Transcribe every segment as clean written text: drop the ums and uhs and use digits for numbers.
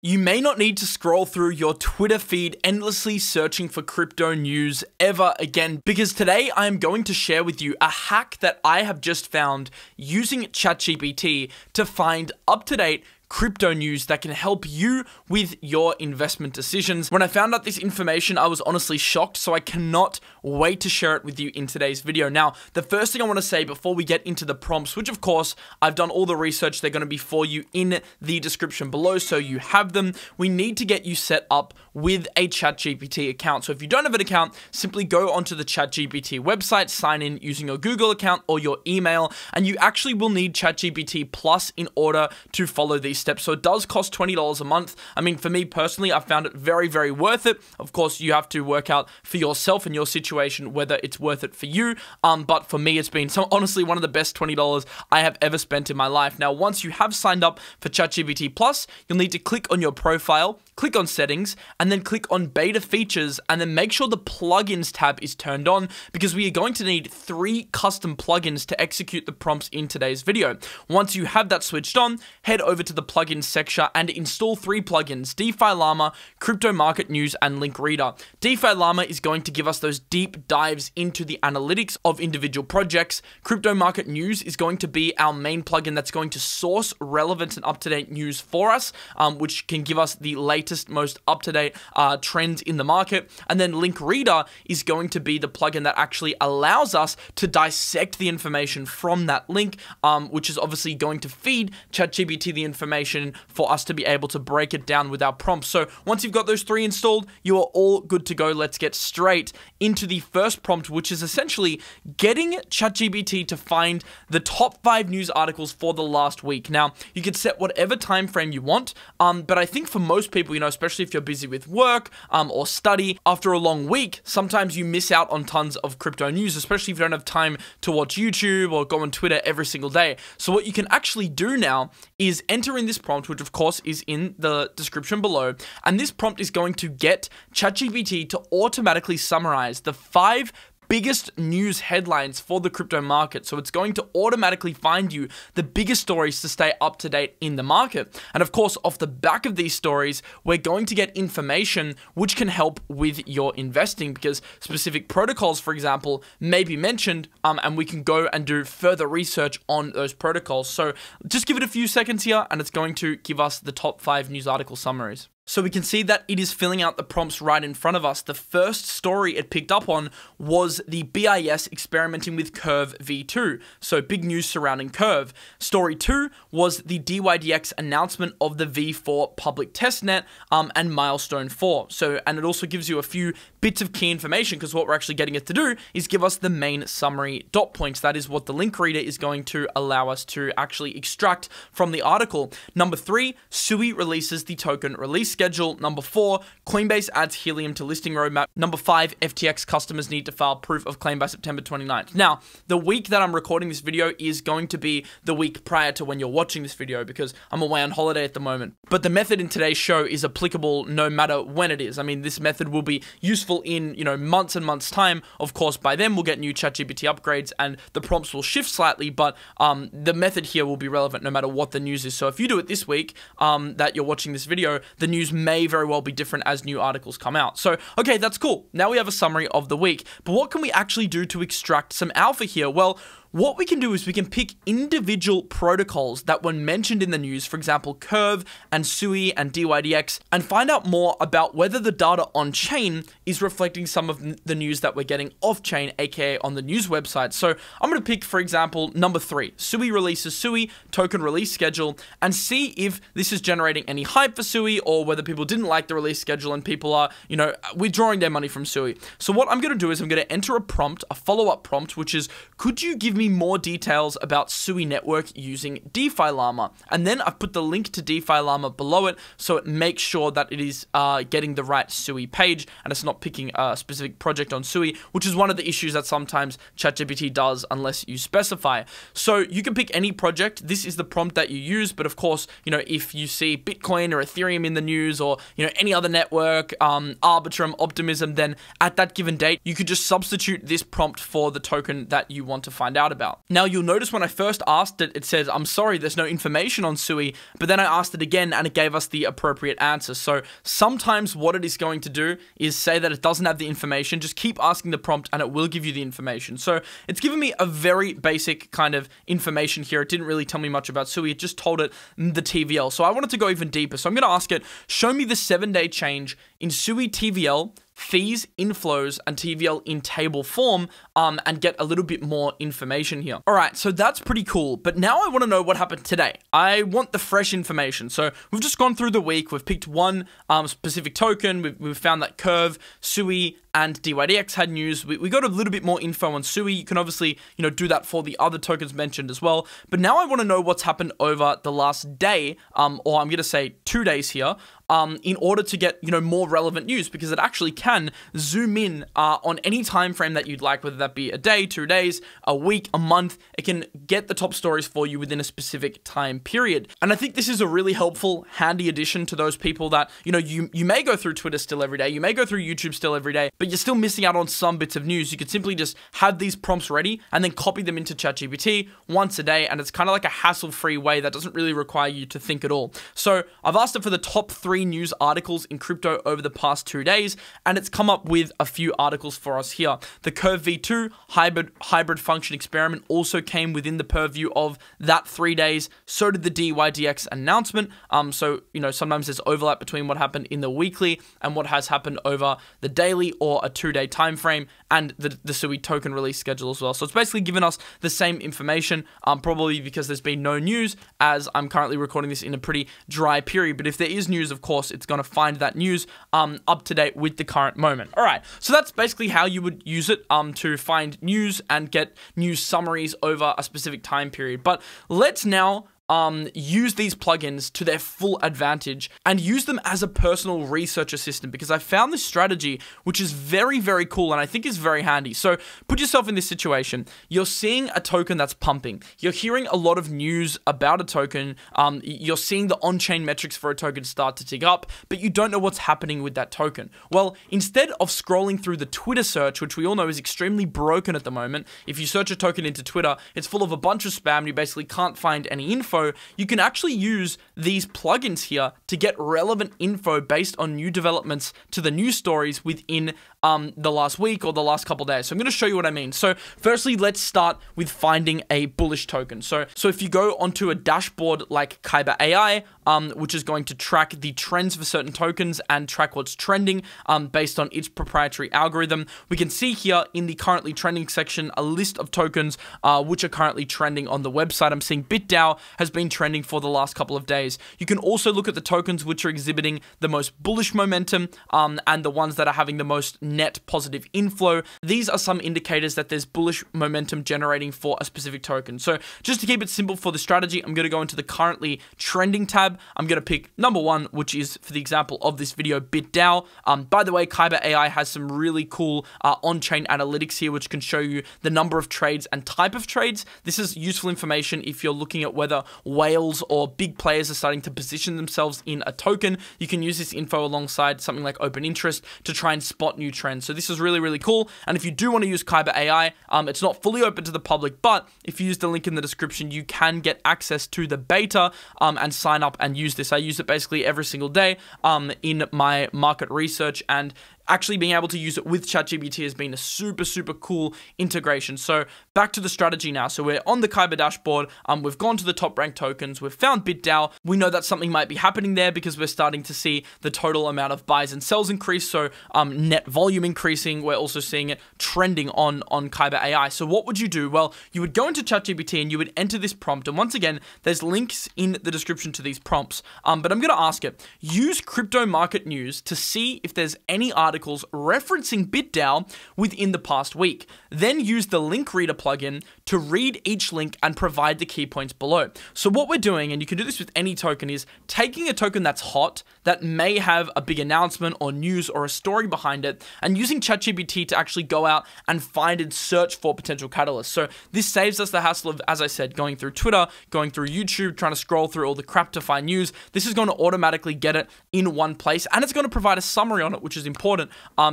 You may not need to scroll through your Twitter feed endlessly searching for crypto news ever again, because today I am going to share with you a hack that I have just found using ChatGPT to find up-to-date crypto news that can help you with your investment decisions. When I found out this information, I was honestly shocked, so I cannot wait to share it with you in today's video. Now, the first thing I want to say before we get into the prompts, which of course I've done all the research, they're going to be for you in the description below, so you have them. We need to get you set up with a ChatGPT account. So if you don't have an account, simply go onto the ChatGPT website, sign in using your Google account or your email, and you actually will need ChatGPT Plus in order to follow these steps. So it does cost $20 a month. I mean, for me personally, I found it very, very worth it. Of course, you have to work out for yourself and your situation whether it's worth it for you. But for me, it's been honestly one of the best $20 I have ever spent in my life. Now, once you have signed up for ChatGPT Plus, you'll need to click on your profile, click on settings, and then click on beta features, and then make sure the plugins tab is turned on, because we are going to need 3 custom plugins to execute the prompts in today's video. Once you have that switched on, head over to the plugins section and install 3 plugins: 𝗕𝗏𝗄𝗏, Crypto Market News, and Link Reader. 𝗕𝗏𝗄𝗏 is going to give us those deep dives into the analytics of individual projects. Crypto Market News is going to be our main plugin that's going to source relevant and up-to-date news for us, which can give us the latest, most up-to-date trends in the market. And then Link Reader is going to be the plugin that actually allows us to dissect the information from that link, which is obviously going to feed ChatGPT the information for us to be able to break it down with our prompts. So once you've got those 3 installed, you are all good to go. Let's get straight into the first prompt, which is essentially getting ChatGPT to find the top 5 news articles for the last week. Now, you can set whatever time frame you want, but I think for most people, especially if you're busy with work or study, after a long week, sometimes you miss out on tons of crypto news, especially if you don't have time to watch YouTube or go on Twitter every single day. So what you can actually do now is enter in this prompt, which of course is in the description below, and this prompt is going to get ChatGPT to automatically summarize the 5 biggest news headlines for the crypto market. So it's going to automatically find you the biggest stories to stay up to date in the market. And of course, off the back of these stories, we're going to get information which can help with your investing, because specific protocols, for example, may be mentioned, and we can go and do further research on those protocols. So just give it a few seconds here, and it's going to give us the top 5 news article summaries. So we can see that it is filling out the prompts right in front of us. The first story it picked up on was the BIS experimenting with 𝗕𝗏𝗂𝗏. So big news surrounding Curve. Story 2 was the DYDX announcement of the V4 public testnet and milestone 4. And it also gives you a few bits of key information, because what we're actually getting it to do is give us the main summary dot points. That is what the link reader is going to allow us to actually extract from the article. Number 3, 𝗬𝗏 releases the token release schedule. Number 4, Coinbase adds Helium to listing roadmap. Number 5, FTX customers need to file proof of claim by September 29th. Now, the week that I'm recording this video is going to be the week prior to when you're watching this video, because I'm away on holiday at the moment. But the method in today's show is applicable no matter when it is. I mean, this method will be useful in, months and months time. Of course, by then we'll get new ChatGPT upgrades and the prompts will shift slightly, but the method here will be relevant no matter what the news is. So if you do it this week that you're watching this video, the news may very well be different as new articles come out. So, okay, that's cool. Now we have a summary of the week, but what can we actually do to extract some alpha here? Well, what we can do is we can pick individual protocols that were mentioned in the news, for example, Curve and 𝗬𝗏 and DYDX, and find out more about whether the data on-chain is reflecting some of the news that we're getting off-chain, aka on the news website. So I'm going to pick, for example, number 3, 𝗬𝗏 releases 𝗬𝗏 token release schedule, and see if this is generating any hype for 𝗬𝗏, or whether people didn't like the release schedule and people are, withdrawing their money from 𝗬𝗏. So what I'm going to do is I'm going to enter a prompt, a follow-up prompt, which is, could you give me more details about 𝗬𝗏 network using 𝗕𝗏𝗏𝗏? And then I've put the link to 𝗕𝗏𝗏𝗏𝗏 below it, so it makes sure that it is getting the right 𝗬𝗏 page, and it's not picking a specific project on 𝗬𝗏, which is one of the issues that sometimes ChatGPT does unless you specify. So you can pick any project. This is the prompt that you use, but of course, if you see Bitcoin or Ethereum in the news, or any other network, Arbitrum, Optimism, then at that given date, you could just substitute this prompt for the token that you want to find out about. Now, you'll notice when I first asked it, it says, I'm sorry, there's no information on 𝗬𝗏, but then I asked it again and it gave us the appropriate answer. So sometimes what it is going to do is say that it doesn't have the information. Just keep asking the prompt and it will give you the information. So it's given me a very basic kind of information here. It didn't really tell me much about 𝗬𝗏. It just told it the TVL. So I wanted to go even deeper. So I'm going to ask it, show me the 7-day change in 𝗬𝗏 TVL, fees, inflows, and TVL in table form, and get a little bit more information here. All right, so that's pretty cool. But now I want to know what happened today. I want the fresh information. So we've just gone through the week. We've picked one specific token. We've found that Curve, 𝗬𝗏, and 𝗕𝗏𝗕𝗓 had news. We got a little bit more info on 𝗬𝗏. You can obviously, do that for the other tokens mentioned as well. But now I want to know what's happened over the last day, or I'm going to say 2 days here, in order to get, more relevant news, because it actually can zoom in on any time frame that you'd like, whether that be a day, 2 days, a week, a month. It can get the top stories for you within a specific time period. And I think this is a really helpful, handy addition to those people that, you may go through Twitter still every day, you may go through YouTube still every day, but you're still missing out on some bits of news. You could simply just have these prompts ready and then copy them into ChatGPT once a day, and it's kind of like a hassle-free way that doesn't really require you to think at all. So I've asked it for the top 3 news articles in crypto over the past 2 days, and it's come up with a few articles for us here. The 𝗕𝗏𝗕𝗏𝗏 hybrid function experiment also came within the purview of that 3 days. So did the 𝗕𝗏𝗕𝗓𝗓 announcement. So, sometimes there's overlap between what happened in the weekly and what has happened over the daily or a 2-day time frame, and the 𝗬𝗏 token release schedule as well. So it's basically given us the same information, probably because there's been no news, as I'm currently recording this in a pretty dry period. But if there is news, of course, it's going to find that news up to date with the current moment. All right, so that's basically how you would use it to find news and get news summaries over a specific time period. But let's now use these plugins to their full advantage and use them as a personal research assistant, because I found this strategy which is very, very cool and I think is very handy. So put yourself in this situation. You're seeing a token that's pumping. You're hearing a lot of news about a token. You're seeing the on-chain metrics for a token start to tick up, but you don't know what's happening with that token. Well, instead of scrolling through the Twitter search, which we all know is extremely broken at the moment, if you search a token into Twitter, it's full of a bunch of spam. You basically can't find any info. You can actually use these plugins here to get relevant info based on new developments to the news stories within the last week or the last couple days. So I'm going to show you what I mean. So firstly, let's start with finding a bullish token. So if you go onto a dashboard like KyberAI, which is going to track the trends for certain tokens and track what's trending based on its proprietary algorithm, we can see here in the currently trending section a list of tokens which are currently trending on the website. I'm seeing BitDAO has been trending for the last couple of days. You can also look at the tokens which are exhibiting the most bullish momentum and the ones that are having the most net positive inflow. These are some indicators that there's bullish momentum generating for a specific token. So just to keep it simple for the strategy, I'm going to go into the currently trending tab. I'm going to pick number 1, which is, for the example of this video, BitDAO. By the way, KyberAI has some really cool on-chain analytics here, which can show you the number of trades and type of trades. This is useful information if you're looking at whether whales or big players are starting to position themselves in a token. You can use this info alongside something like open interest to try and spot new trends. So this is really, really cool. And if you do want to use KyberAI, it's not fully open to the public, but if you use the link in the description, you can get access to the beta and sign up and use this. I use it basically every single day in my market research, and actually being able to use it with ChatGPT has been a super, super cool integration. So back to the strategy now. So we're on the Kyber dashboard. We've gone to the top ranked tokens. We've found BitDAO. We know that something might be happening there because we're starting to see the total amount of buys and sells increase. So net volume increasing. We're also seeing it trending on KyberAI. So what would you do? Well, you would go into ChatGPT and you would enter this prompt. And once again, there's links in the description to these prompts. But I'm going to ask it, use crypto market news to see if there's any articles referencing BitDAO within the past week. Then use the link reader plugin to read each link and provide the key points below. So what we're doing, and you can do this with any token, is taking a token that's hot, that may have a big announcement or news or a story behind it, and using ChatGPT to actually go out and find and search for potential catalysts. So this saves us the hassle of, as I said, going through Twitter, going through YouTube, trying to scroll through all the crap to find news. This is going to automatically get it in one place, and it's going to provide a summary on it, which is important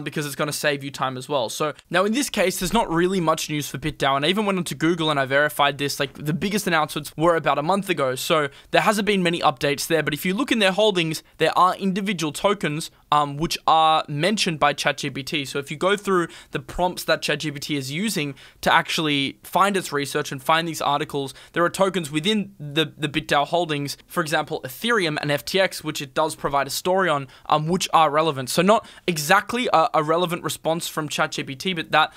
because it's going to save you time as well. So now in this case, there's not really much news for BitDAO, and I even went onto Google, and I verified this. Like, the biggest announcements were about a month ago, so there hasn't been many updates there. But if you look in their holdings, there are individual tokens which are mentioned by ChatGPT. So if you go through the prompts that ChatGPT is using to actually find its research and find these articles, there are tokens within the BitDAO holdings, for example, Ethereum and FTX, which it does provide a story on, which are relevant. So not exactly a relevant response from ChatGPT, but that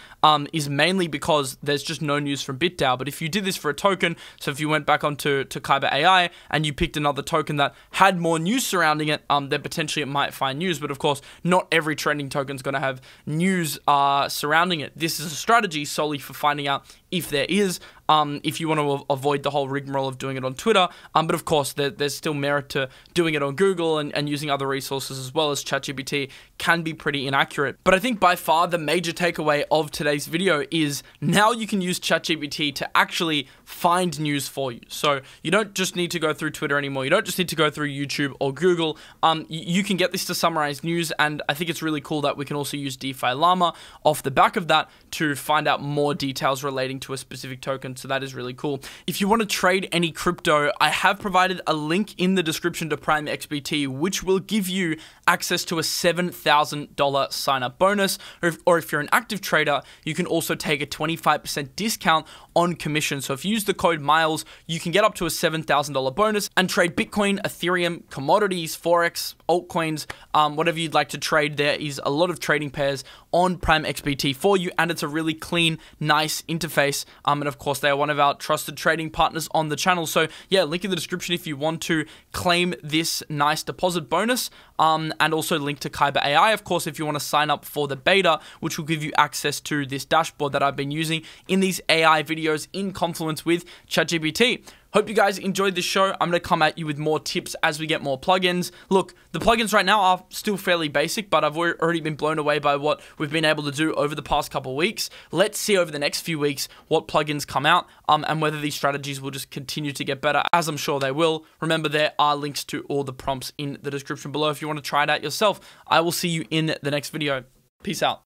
is mainly because there's just no news from BitDAO. But if you did this for a token, so if you went back onto KyberAI and you picked another token that had more news surrounding it, then potentially it might find news. But of course, not every trending token is going to have news surrounding it. This is a strategy solely for finding out if there is, if you want to avoid the whole rigmarole of doing it on Twitter. But of course, there's still merit to doing it on Google and using other resources as well, as ChatGPT can be pretty inaccurate. But I think by far the major takeaway of today's video is now you can use ChatGPT to actually find news for you. So you don't just need to go through Twitter anymore. You don't just need to go through YouTube or Google. You can get this to summarize news, and I think it's really cool that we can also use 𝗕𝗏𝗄𝗲 off the back of that to find out more details relating to a specific token. So that is really cool. If you want to trade any crypto, I have provided a link in the description to PrimeXBT, which will give you access to a $7,000 sign-up bonus. Or if you're an active trader, you can also take a 25% discount on commission. So if you use the code MILES, you can get up to a $7,000 bonus and trade Bitcoin, Ethereum, commodities, Forex, altcoins, whatever you'd like to trade. There is a lot of trading pairs on PrimeXBT for you, and it's a really clean, nice interface. And of course, they are one of our trusted trading partners on the channel. So yeah, link in the description if you want to claim this nice deposit bonus, and also link to KyberAI, of course, if you want to sign up for the beta, which will give you access to this dashboard that I've been using in these AI videos in confluence with ChatGPT. Hope you guys enjoyed this show. I'm going to come at you with more tips as we get more plugins. Look, the plugins right now are still fairly basic, but I've already been blown away by what we've been able to do over the past couple of weeks. Let's see over the next few weeks what plugins come out, and whether these strategies will just continue to get better, as I'm sure they will. Remember, there are links to all the prompts in the description below if you want to try it out yourself. I will see you in the next video. Peace out.